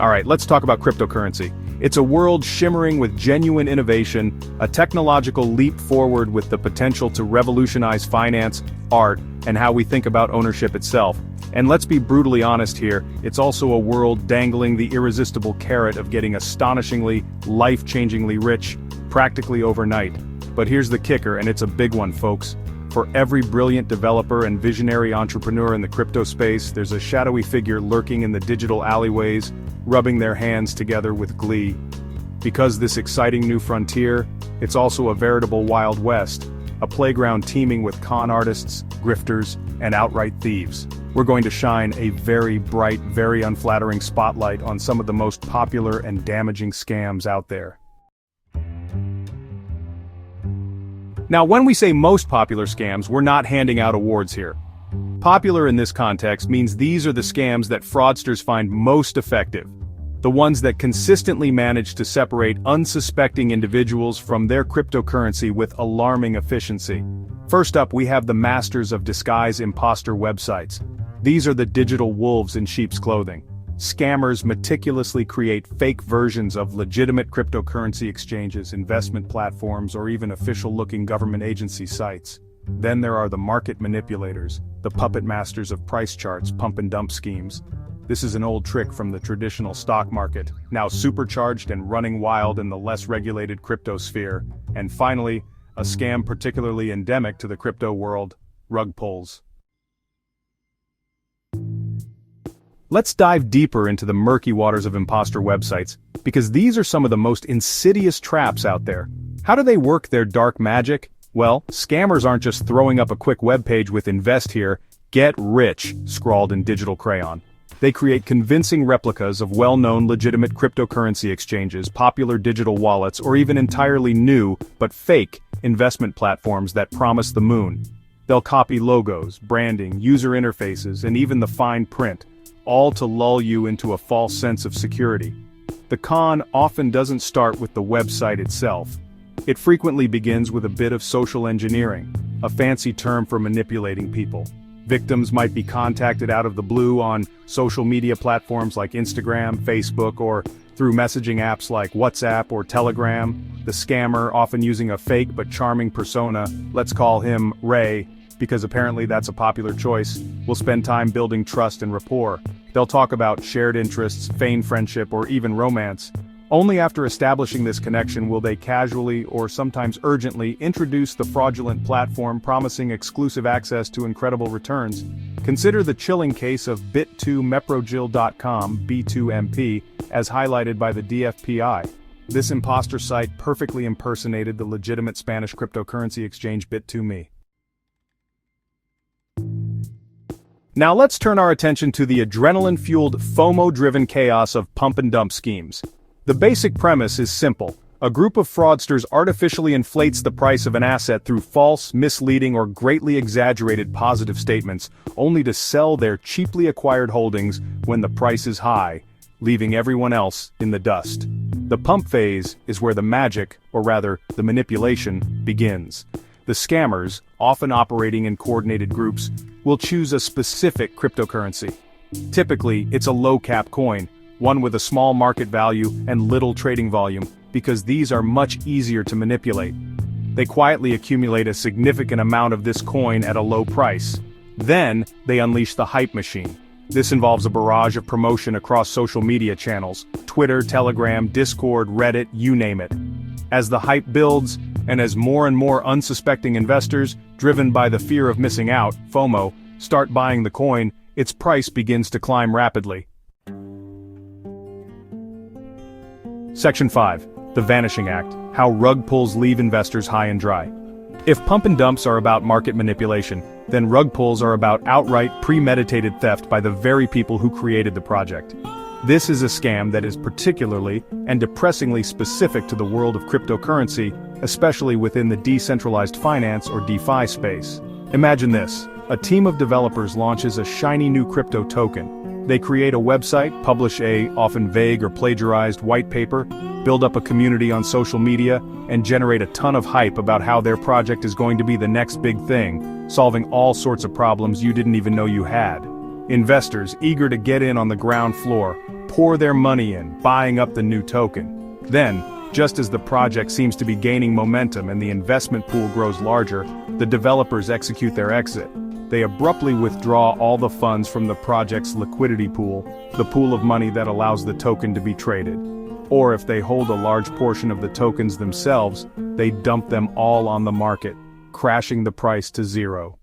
Alright, let's talk about cryptocurrency. It's a world shimmering with genuine innovation, a technological leap forward with the potential to revolutionize finance, art, and how we think about ownership itself. And let's be brutally honest here, it's also a world dangling the irresistible carrot of getting astonishingly, life-changingly rich, practically overnight. But here's the kicker, and it's a big one, folks. For every brilliant developer and visionary entrepreneur in the crypto space, there's a shadowy figure lurking in the digital alleyways, rubbing their hands together with glee. Because this exciting new frontier, it's also a veritable Wild West, a playground teeming with con artists, grifters, and outright thieves. We're going to shine a very bright, very unflattering spotlight on some of the most popular and damaging scams out there. Now, when we say most popular scams, we're not handing out awards here. Popular in this context means these are the scams that fraudsters find most effective. The ones that consistently manage to separate unsuspecting individuals from their cryptocurrency with alarming efficiency. First up, we have the masters of disguise imposter websites. These are the digital wolves in sheep's clothing. Scammers meticulously create fake versions of legitimate cryptocurrency exchanges, investment platforms, or even official-looking government agency sites. Then there are the market manipulators, the puppet masters of price charts, pump and dump schemes. This is an old trick from the traditional stock market, now supercharged and running wild in the less regulated crypto sphere. And finally, a scam particularly endemic to the crypto world, rug pulls. Let's dive deeper into the murky waters of imposter websites, because these are some of the most insidious traps out there. How do they work their dark magic? Well, scammers aren't just throwing up a quick webpage with "invest here, get rich" scrawled in digital crayon. They create convincing replicas of well-known legitimate cryptocurrency exchanges, popular digital wallets, or even entirely new, but fake, investment platforms that promise the moon. They'll copy logos, branding, user interfaces, and even the fine print, all to lull you into a false sense of security. The con often doesn't start with the website itself. It frequently begins with a bit of social engineering, a fancy term for manipulating people. Victims might be contacted out of the blue on social media platforms like Instagram, Facebook, or through messaging apps like WhatsApp or Telegram. The scammer, often using a fake but charming persona, let's call him Ray, because apparently that's a popular choice, will spend time building trust and rapport. They'll talk about shared interests, feigned friendship, or even romance. Only after establishing this connection will they casually, or sometimes urgently, introduce the fraudulent platform, promising exclusive access to incredible returns. Consider the chilling case of Bit2Meprogil.com, B2MP, as highlighted by the DFPI. This imposter site perfectly impersonated the legitimate Spanish cryptocurrency exchange Bit2Me. Now let's turn our attention to the adrenaline-fueled, FOMO-driven chaos of pump-and-dump schemes. The basic premise is simple. A group of fraudsters artificially inflates the price of an asset through false, misleading, or greatly exaggerated positive statements, only to sell their cheaply acquired holdings when the price is high, leaving everyone else in the dust. The pump phase is where the magic, or rather, the manipulation, begins. The scammers, often operating in coordinated groups, will choose a specific cryptocurrency. Typically, it's a low-cap coin, one with a small market value and little trading volume, because these are much easier to manipulate. They quietly accumulate a significant amount of this coin at a low price. Then, they unleash the hype machine. This involves a barrage of promotion across social media channels, Twitter, Telegram, Discord, Reddit, you name it. As the hype builds, and as more and more unsuspecting investors, driven by the fear of missing out, FOMO, start buying the coin, its price begins to climb rapidly. Section 5. The Vanishing Act. How rug pulls leave investors high and dry. If pump and dumps are about market manipulation, then rug pulls are about outright, premeditated theft by the very people who created the project. This is a scam that is particularly and depressingly specific to the world of cryptocurrency, especially within the decentralized finance or DeFi space. Imagine this. A team of developers launches a shiny new crypto token. They create a website, publish a, often vague or plagiarized, white paper, build up a community on social media, and generate a ton of hype about how their project is going to be the next big thing, solving all sorts of problems you didn't even know you had. Investors, eager to get in on the ground floor, pour their money in, buying up the new token. Then, just as the project seems to be gaining momentum and the investment pool grows larger, the developers execute their exit. They abruptly withdraw all the funds from the project's liquidity pool, the pool of money that allows the token to be traded. Or if they hold a large portion of the tokens themselves, they dump them all on the market, crashing the price to zero.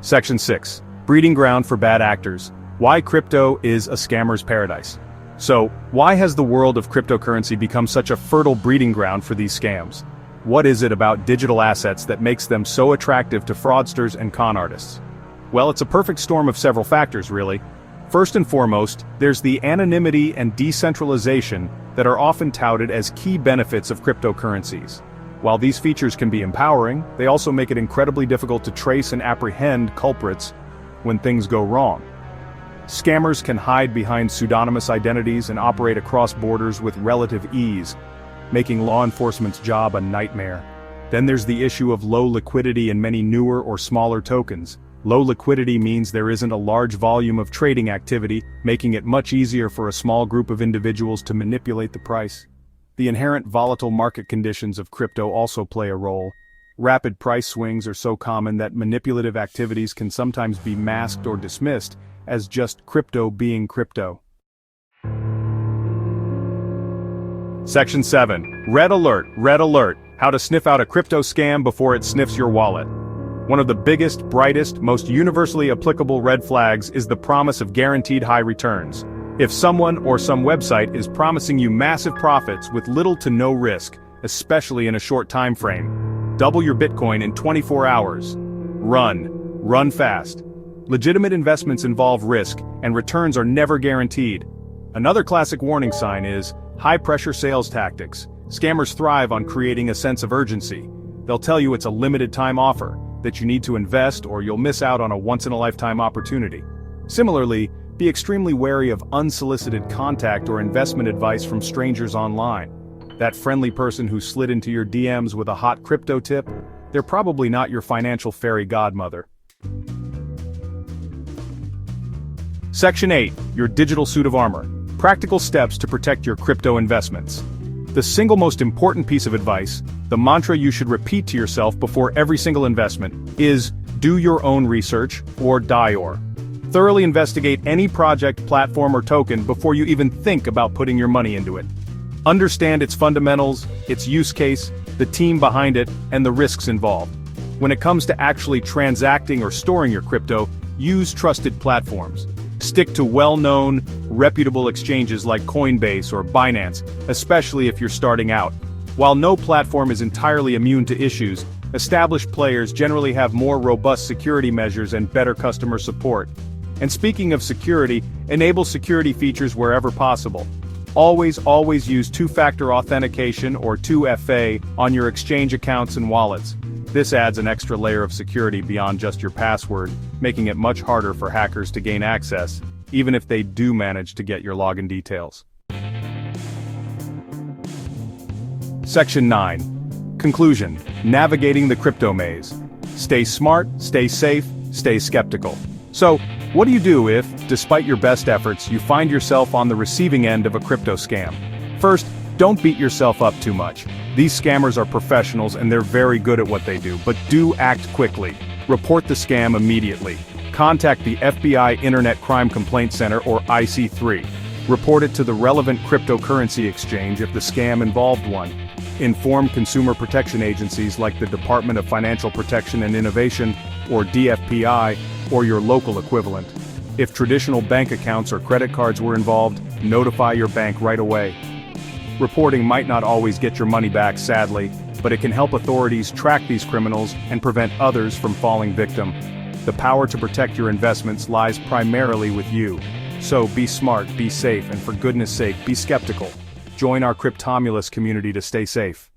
Section 6. Breeding ground for bad actors. Why crypto is a scammer's paradise. So, why has the world of cryptocurrency become such a fertile breeding ground for these scams? What is it about digital assets that makes them so attractive to fraudsters and con artists? Well, it's a perfect storm of several factors, really. First and foremost, there's the anonymity and decentralization that are often touted as key benefits of cryptocurrencies. While these features can be empowering, they also make it incredibly difficult to trace and apprehend culprits when things go wrong. Scammers can hide behind pseudonymous identities and operate across borders with relative ease, making law enforcement's job a nightmare. Then there's the issue of low liquidity in many newer or smaller tokens. Low liquidity means there isn't a large volume of trading activity, making it much easier for a small group of individuals to manipulate the price. The inherent volatile market conditions of crypto also play a role. Rapid price swings are so common that manipulative activities can sometimes be masked or dismissed as just crypto being crypto. Section 7. Red alert, how to sniff out a crypto scam before it sniffs your wallet. One of the biggest, brightest, most universally applicable red flags is the promise of guaranteed high returns. If someone or some website is promising you massive profits with little to no risk, especially in a short time frame, double your Bitcoin in 24 hours. Run fast. Legitimate investments involve risk, and returns are never guaranteed. Another classic warning sign is high-pressure sales tactics. Scammers thrive on creating a sense of urgency. They'll tell you it's a limited-time offer, that you need to invest or you'll miss out on a once-in-a-lifetime opportunity. Similarly, be extremely wary of unsolicited contact or investment advice from strangers online. That friendly person who slid into your DMs with a hot crypto tip, they're probably not your financial fairy godmother. Section 8. Your digital suit of armor. Practical steps to protect your crypto investments. The single most important piece of advice, the mantra you should repeat to yourself before every single investment, is do your own research or die or. Thoroughly investigate any project, platform, or token before you even think about putting your money into it. Understand its fundamentals, its use case, the team behind it, and the risks involved. When it comes to actually transacting or storing your crypto, use trusted platforms. Stick to well-known, reputable exchanges like Coinbase or Binance, especially if you're starting out. While no platform is entirely immune to issues, established players generally have more robust security measures and better customer support. And speaking of security, enable security features wherever possible. Always use two-factor authentication or 2FA on your exchange accounts and wallets. This adds an extra layer of security beyond just your password, making it much harder for hackers to gain access, even if they do manage to get your login details. Section 9. Conclusion. Navigating the crypto maze. Stay smart, stay safe, stay skeptical. So, what do you do if, despite your best efforts, you find yourself on the receiving end of a crypto scam? First, don't beat yourself up too much. These scammers are professionals and they're very good at what they do, but do act quickly. Report the scam immediately. Contact the FBI Internet Crime Complaint Center or IC3. Report it to the relevant cryptocurrency exchange if the scam involved one. Inform consumer protection agencies like the Department of Financial Protection and Innovation, or DFPI, or your local equivalent. If traditional bank accounts or credit cards were involved, notify your bank right away. Reporting might not always get your money back, sadly, but it can help authorities track these criminals and prevent others from falling victim. The power to protect your investments lies primarily with you. So be smart, be safe, and for goodness sake, be skeptical. Join our Cryptomulus community to stay safe.